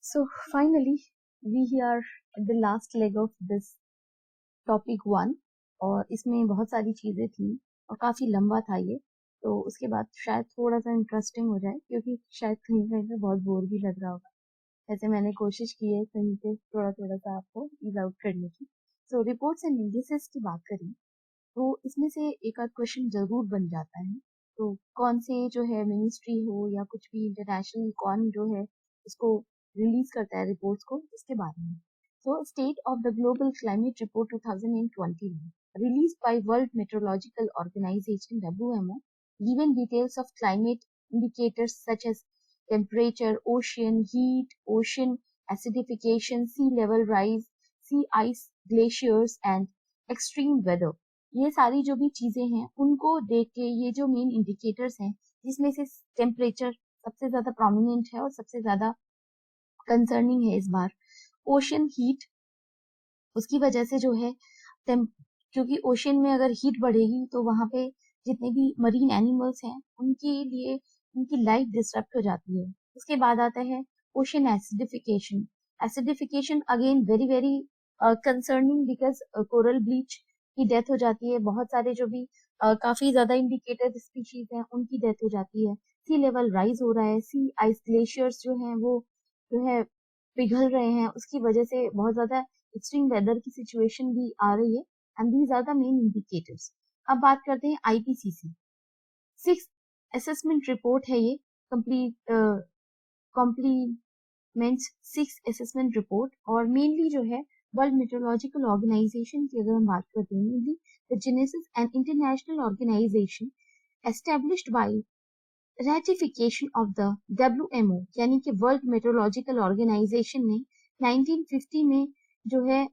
So finally, we are at the last leg of this topic 1 और इसमें बहुत सारी चीज़ें थी और काफ़ी लंबा था ये, तो उसके बाद शायद थोड़ा सा इंटरेस्टिंग हो जाए क्योंकि शायद कहीं कहीं पे बहुत बोर भी लग रहा होगा। ऐसे मैंने कोशिश की है कहीं पे थोड़ा थोड़ा सा आपको ईज आउट करने की। सो रिपोर्ट्स एंड इंडिसेस की बात करें तो इसमें से एक आध क्वेश्चन जरूर बन जाता है। तो कौन से जो है मिनिस्ट्री हो या कुछ भी इंटरनेशनल कौन जो है इसको रिलीज करता है रिपोर्ट्स को, इसके बारे में। So state of the global climate report 2020 released by World Meteorological Organization WMO given details of climate indicators such as temperature, ocean heat, ocean acidification, sea level rise, sea ice, glaciers and extreme weather। ये सारी जो भी चीजें हैं उनको देख के ये जो मेन इंडिकेटर्स हैं जिसमें से टेम्परेचर सबसे ज्यादा प्रोमिनेंट है और सबसे ज्यादा कंसर्निंग है इस बार। ओशन हीट, उसकी वजह से जो है क्योंकि ओशन में अगर हीट बढ़ेगी तो वहां पे जितने भी मरीन एनिमल्स हैं उनके लिए उनकी लाइफ डिस्टर्ब हो जाती है। उसके बाद आता है ocean acidification. Acidification again very very concerning because coral bleach की डेथ हो जाती है। बहुत सारे जो भी काफी ज्यादा इंडिकेटेड स्पीशीज हैं उनकी डेथ हो जाती है। सी लेवल राइज हो रहा है, सी आइस ग्लेशियर्स जो हैं वो जो है पिघल रहे हैं, उसकी वजह से बहुत ज्यादा एक्सट्रीम वेदर की सिचुएशन भी आ रही है and these are the main indicators. अब बात करते हैं आईपीसीसी 6 असेसमेंट रिपोर्ट है। ये कंप्लीट कॉम्प्लीमेंट्स 6 असेसमेंट रिपोर्ट और मेनली जो है वर्ल्ड मेट्रोलॉजिकल ऑर्गेनाइजेशन की अगर हम बात करते हैं, mainly the genesis and international organisation established by ratification of the WMO यानी कि वर्ल्ड मेट्रोलॉजिकल ऑर्गेनाइजेशन ने 1950 में जो है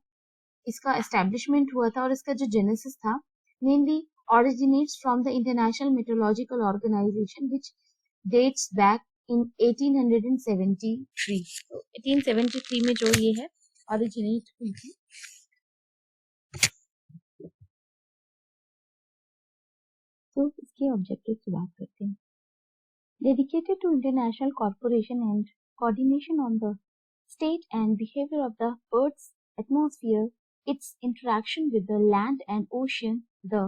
इसका एस्टेब्लिशमेंट हुआ था और इसका जो जेनेसिस था mainly originates from the International Meteorological Organization which dates back in 1873। तो 1873 में जो ये है originate हुई थी। तो इसके ऑब्जेक्टिव की बात करते हैं। Dedicated to international cooperation and coordination on the state and behavior of the Earth's atmosphere, its interaction with the land and ocean, the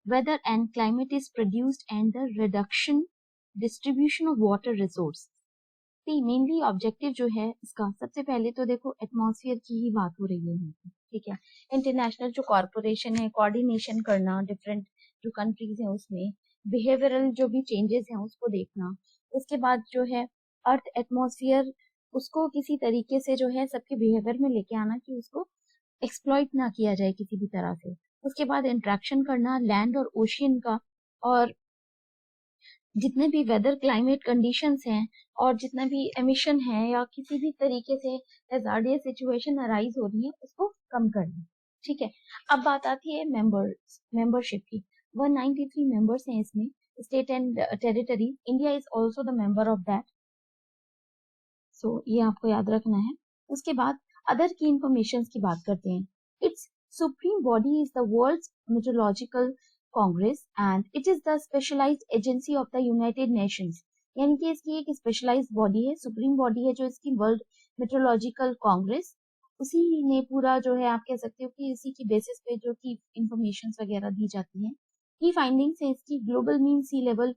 weather and climate is produced and the reduction distribution of water resource। Mainly objective जो है इसका, सबसे पहले तो देखो atmosphere की ही बात हो रही है यहाँ पे, ठीक है। इंटरनेशनल जो कॉर्पोरेशन है, कोऑर्डिनेशन करना डिफरेंट जो कंट्रीज हैं उसमें, बिहेवियरल जो भी चेंजेस हैं उसको देखना। उसके बाद जो है अर्थ एटमॉस्फेयर, उसको किसी तरीके से जो है सबके बिहेवियर में लेके आना कि उसको एक्सप्लॉइट ना किया जाए किसी भी तरह से। उसके बाद इंट्रैक्शन करना लैंड और ओशियन का, और जितने भी वेदर क्लाइमेट कंडीशंस हैं और जितना भी एमिशन है या किसी भी तरीके से हैजार्डियस सिचुएशन अराइज हो रही है उसको कम करना, ठीक है। अब बात आती है मेंबरशिप की। 193 मेंबर्स हैं इसमें, state and territory. India is also the member of that, so ये आपको याद रखना है। उसके बाद अदर की इंफॉर्मेशन की बात करते हैं। Its supreme body is the world's meteorological congress and it is the specialised agency of the United Nations. यानी कि इसकी एक स्पेशलाइज्ड बॉडी है, सुप्रीम बॉडी है जो इसकी वर्ल्ड मेट्रोलॉजिकल कांग्रेस, उसी ने पूरा जो है आप कह सकते हो कि इसी की बेसिस पे जो की इंफॉर्मेशन वगैरह दी जाती है। की फाइंडिंग्स है इसकी, ग्लोबल मीन सी लेवल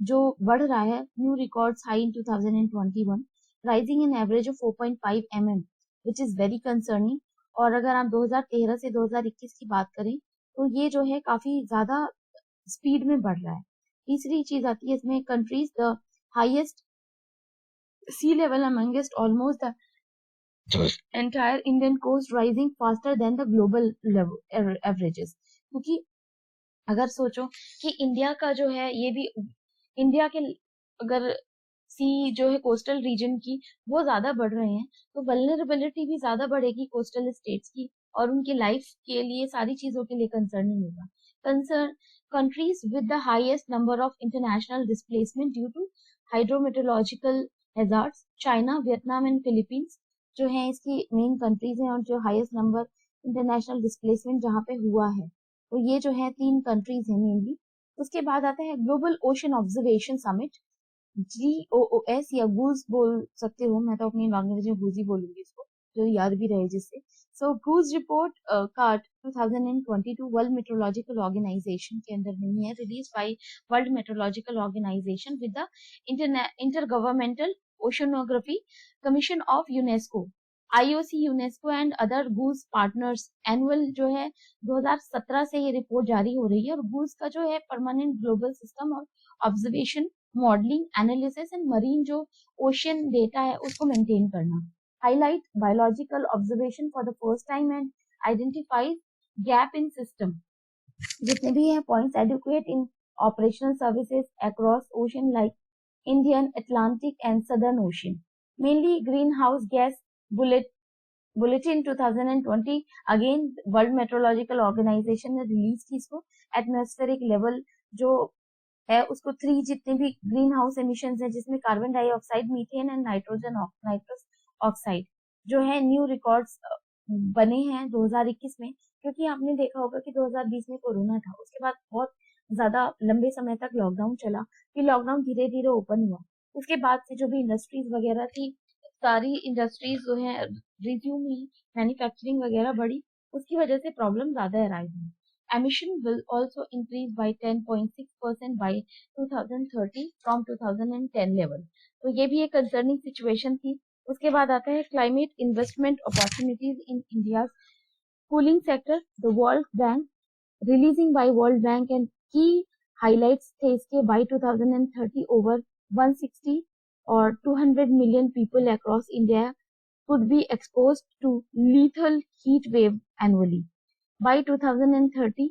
जो बढ़ रहा है, new records high in 2021, rising in average of 4.5 mm which is very concerning. और अगर आप 2013 से 2021 की बात करें तो ये जो है काफी ज्यादा स्पीड में बढ़ रहा है। तीसरी चीज आती है इसमें, countries the highest sea level amongst almost the entire Indian coast rising faster than the global averages. क्योंकि अगर सोचो कि इंडिया का जो है ये भी, इंडिया के अगर सी जो है कोस्टल रीजन की वो ज्यादा बढ़ रहे हैं तो वल्नरेबिलिटी भी ज्यादा बढ़ेगी कोस्टल स्टेट्स की, और उनकी लाइफ के लिए सारी चीजों के लिए कंसर्निंग होगा। Concern countries with the highest number of international displacement due to hydrometeorological hazards, China, Vietnam and Philippines जो है इसकी मेन कंट्रीज हैं और जो हाईएस्ट नंबर इंटरनेशनल डिस्प्लेसमेंट जहाँ पे हुआ है, तो ये जो है 3 कंट्रीज हैं मेनली। उसके बाद आता है global ocean observation summit GOOS या गूज बोल सकते हो, मैं तो अपनी लैंग्वेज में गूज ही बोलूंगी इसको, जो याद भी रहे जिससे। So GOOS report card 2022 world meteorological organization के अंदर नहीं है, release by world meteorological organization with the intergovernmental oceanography commission of UNESCO, IOC, UNESCO and other GOOS partners. Annual जो है 2017 से ये रिपोर्ट जारी हो रही है, और गूज का जो है परमानेंट ग्लोबल सिस्टम और observation, modelling, analysis and marine जो ओशियन डेटा है उसको मेंटेन करना। Highlight biological observation for the first time and identifies gap in system, जितने भी हैं points educate in operational services across ocean like Indian, Atlantic and southern ocean. Mainly greenhouse gas bulletin 2020 again world meteorological organisation ने release की इसको। Atmospheric level जो है उसको 3 जितने भी ग्रीन हाउस एमिशन है, जिसमें carbon dioxide, methane and nitrous oxide जो है न्यू रिकॉर्ड्स बने हैं 2021 में। क्योंकि आपने देखा होगा कि 2020 में कोरोना था, उसके बाद बहुत ज्यादा लंबे समय तक लॉकडाउन चला, फिर लॉकडाउन धीरे धीरे ओपन हुआ, उसके बाद से जो भी इंडस्ट्रीज वगैरह थी, सारी इंडस्ट्रीज जो है रिज्यूम हुई, मैन्युफैक्चरिंग वगैरह बढ़ी, उसकी वजह से प्रॉब्लम ज्यादा अराइज हुई। Emission will also increase by 10.6% by 2030 from 2010 level। तो ये भी एक कंसर्निंग सिचुएशन थी। उसके बाद आता है climate investment opportunities in India cooling sector, the World Bank releasing by World Bank and key highlights थे इसके। बाय 2030 ओवर 160 और 200 million people across India could be exposed to lethal heat wave annually. By 2030,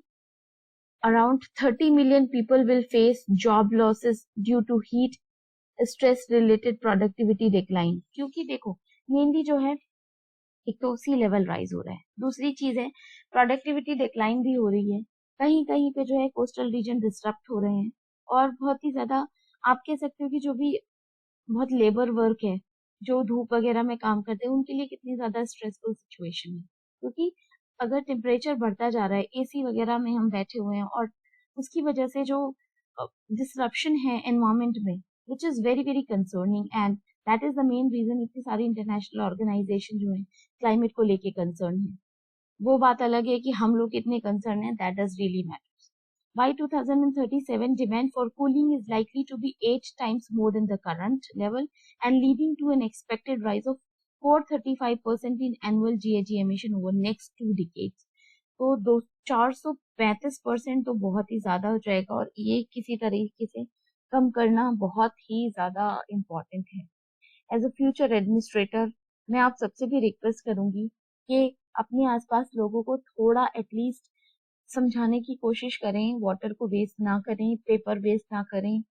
around 30 million people will face job losses due to heat stress related productivity decline। क्योंकि देखो mainly जो है एक तो सी level rise हो रहा है, दूसरी चीज है प्रोडक्टिविटी डिक्लाइन भी हो रही है, कहीं कहीं पे जो है कोस्टल रीजन डिस्टर्ब हो रहे हैं, और बहुत ही ज्यादा आप कह सकते हो कि जो भी बहुत लेबर वर्क है, जो धूप वगैरह में काम करते हैं, उनके लिए कितनी ज्यादा स्ट्रेसफुल सिचुएशन है। क्योंकि अगर टेम्परेचर बढ़ता जा रहा है, एसी वगैरह में हम बैठे हुए हैं, और उसकी वजह से जो डिसरप्शन है एनवायरमेंट में, which is very very concerning, and that is the main reason इतनी सारी इंटरनेशनल ऑर्गेनाइजेशन जो है क्लाइमेट को लेके कंसर्न है। वो बात अलग है कि हम लोग कितने कंसर्न है, that does really matter. By 2037, demand for cooling is likely to be 8 times more than the current level and leading to an expected rise of 435% in annual GHG emission over next 2 decades। तो 435% तो बहुत ही ज्यादा हो जाएगा, और ये किसी तरीके से कम करना बहुत ही ज्यादा इम्पोर्टेंट है। एज अ फ्यूचर एडमिनिस्ट्रेटर मैं आप सबसे भी रिक्वेस्ट करूंगी कि अपने आसपास लोगों को थोड़ा एटलीस्ट समझाने की कोशिश करें, वाटर को वेस्ट ना करें, पेपर वेस्ट ना करें।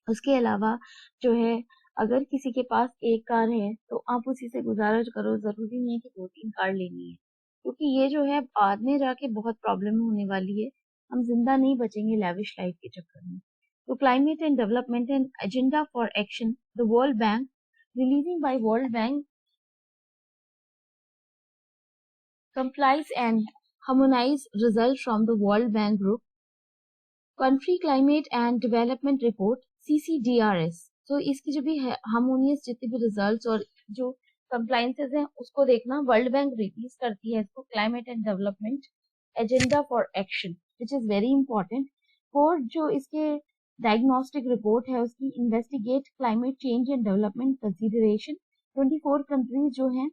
उसके अलावा जो है अगर किसी के पास एक कार है तो आप उसी से गुजारा करो, जरूरी नहीं है कि 2-3 कार लेनी है, क्योंकि ये जो है बाद में जाके बहुत प्रॉब्लम होने वाली है, हम जिंदा नहीं बचेंगे लैविश लाइफ के चक्कर में। तो climate and development and agenda for action, the World Bank releasing by World Bank complies and harmonize results from the World Bank Group country climate and development report CCDRS। तो इसकी जो भी harmonious जितने भी रिजल्ट्स और जो compliances हैं उसको देखना, वर्ल्ड बैंक रिलीज करती है इसको, climate and development agenda for action, which is very important. Fourth जो इसके डायग्नोस्टिक रिपोर्ट है उसकी, investigate climate change and development consideration. 24 countries जो हैं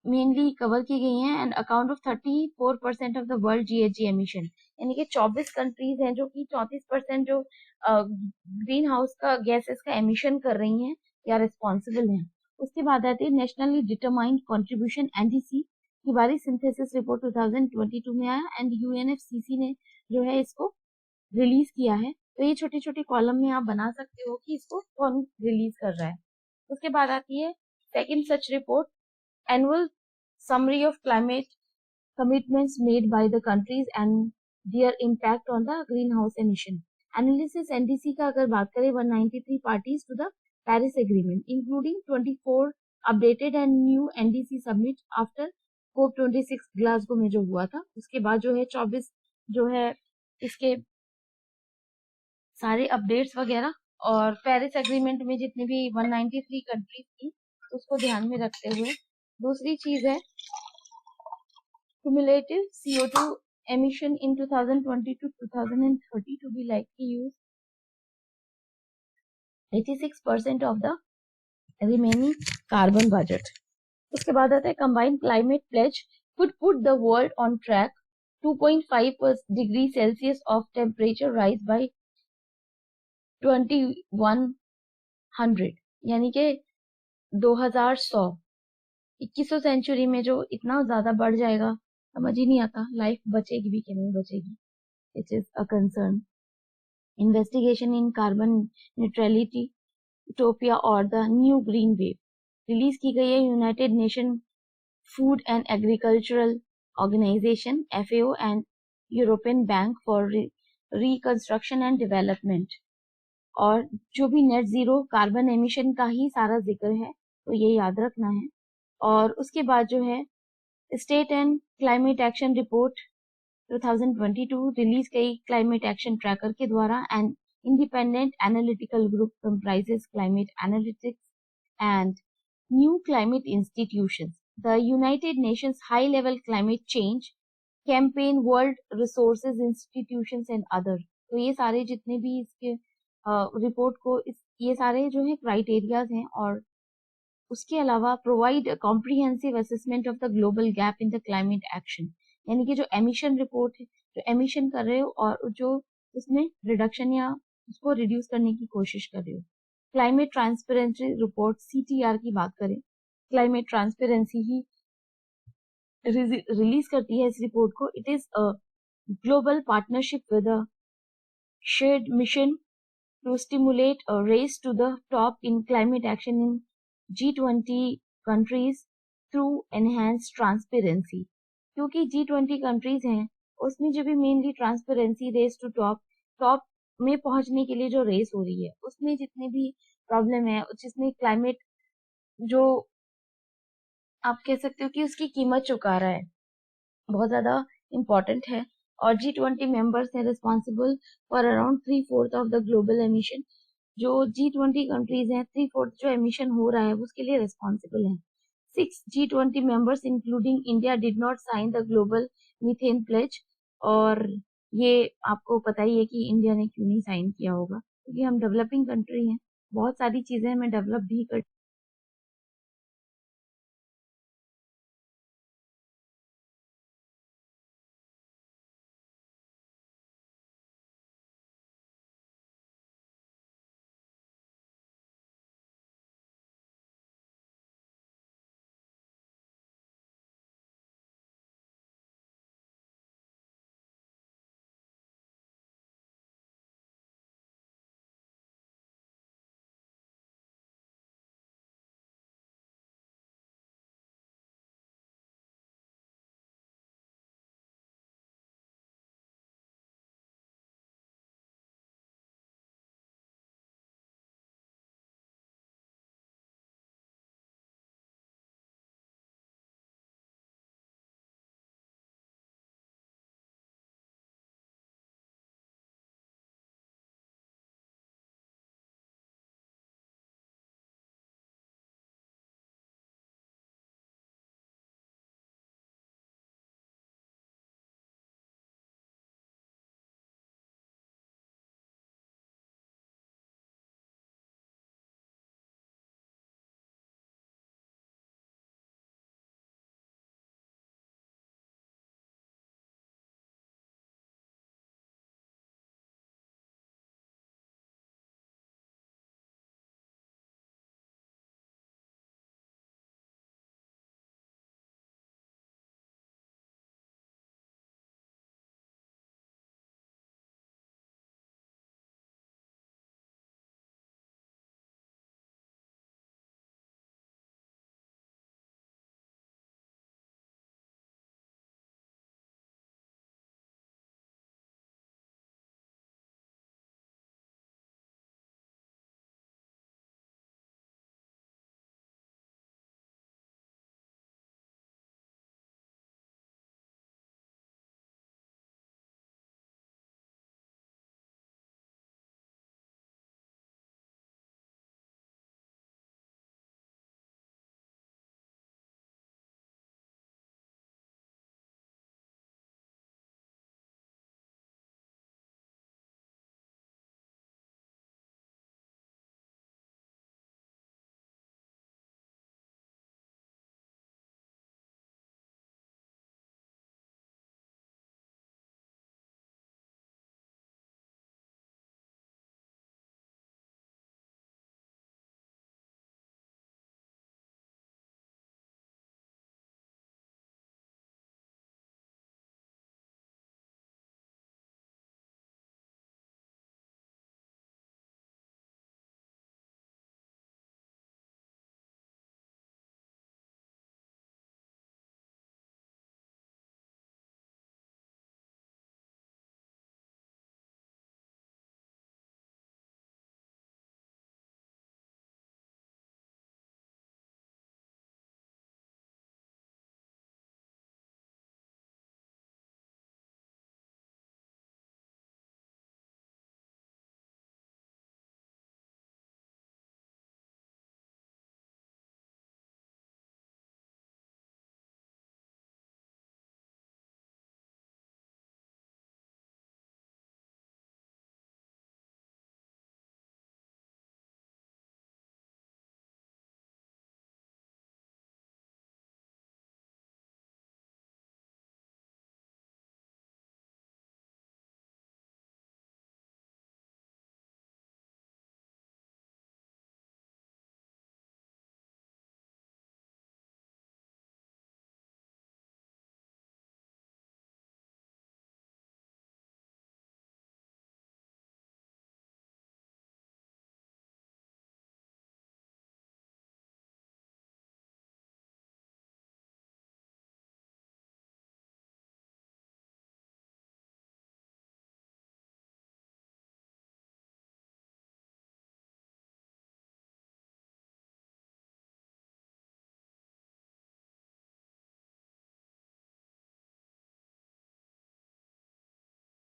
मेनली कवर की गई हैं, and account of 34% of the world GHG emission, यानी कि 24 कंट्रीज हैं जो कि 34% जो ग्रीन हाउस का गैसेस का एमिशन कर रही हैं या रिस्पॉन्सिबल हैं। उसके बाद आती है नेशनली डिटरमाइंड कंट्रीब्यूशन NDC की बारी, सिंथेसिस रिपोर्ट 2022 में आया, एंड UNFCCC ने जो है इसको रिलीज किया है। तो ये छोटे छोटे कॉलम में आप बना सकते हो कि इसको कौन रिलीज कर रहा है। उसके बाद आती है second such report, annual summary of climate commitments made by the countries and their impact on the greenhouse emission analysis। NDC का अगर बात करें, 193 parties to the Paris Agreement including 24 updated and new NDC submit after COP26 Glasgow में जो हुआ था। उसके बाद जो है 24 जो है इसके सारे अपडेट्स वगैरह और पेरिस एग्रीमेंट में जितनी भी 193 कंट्रीज थी उसको ध्यान में रखते हुए। दूसरी चीज है cumulative CO2 emission in 2020 to 2030 to be likely use 86% of the remaining carbon budget. उसके बाद आता है combined climate pledge could put the world on track 2.5 degree Celsius of temperature rise by 2100 यानी कि 2100 2100 सेंचुरी में जो इतना ज्यादा बढ़ जाएगा समझ ही नहीं आता लाइफ बचेगी भी कि नहीं बचेगी. It is a concern. Investigation in carbon neutrality utopia और the new green wave release की गई है United Nation Food and Agricultural Organization FAO and European Bank for Reconstruction and Development. और जो भी नेट जीरो कार्बन एमिशन का ही सारा जिक्र है तो ये याद रखना है. और उसके बाद जो है state and climate action report 2022 release कई क्लाइमेट एक्शन ट्रैकर के द्वारा and independent analytical group comprises climate analytics and new climate institutions, the United Nations high level climate change campaign, world resources institutions and other. तो ये सारे जितने भी इसके report को ये सारे जो है क्राइटेरियाज हैं. और उसके अलावा provide comprehensive assessment of the global gap in the climate action, यानी कि जो एमिशन रिपोर्ट है जो एमिशन कर रहे हो और जो उसमें रिडक्शन या उसको रिड्यूस करने की कोशिश कर रहे हो. क्लाइमेट ट्रांसपेरेंसी रिपोर्ट CTR की बात करें, क्लाइमेट ट्रांसपेरेंसी ही रिलीज करती है इस रिपोर्ट को. It is a global partnership with a shared mission to stimulate a race to the top in climate action in G20 countries through enhanced transparency. क्योंकि G20 countries हैं उसमें जो भी mainly transparency race to top में पहुंचने के लिए जो रेस हो रही है उसमें जितने भी प्रॉब्लम है जिसमें क्लाइमेट जो आप कह सकते हो कि उसकी कीमत चुका रहा है बहुत ज्यादा इम्पोर्टेंट है. और G20 मेंबर्स हैं responsible for around 3/4 of the global emission. जो G20 कंट्रीज हैं 3/4 जो एमिशन हो रहा है उसके लिए रिस्पॉन्सिबल हैं. 6 G20 members including India did not sign the global methane pledge. और ये आपको पता ही है कि इंडिया ने क्यों नहीं साइन किया होगा क्योंकि हम डेवलपिंग कंट्री हैं. बहुत सारी चीजें हमें डेवलप भी कर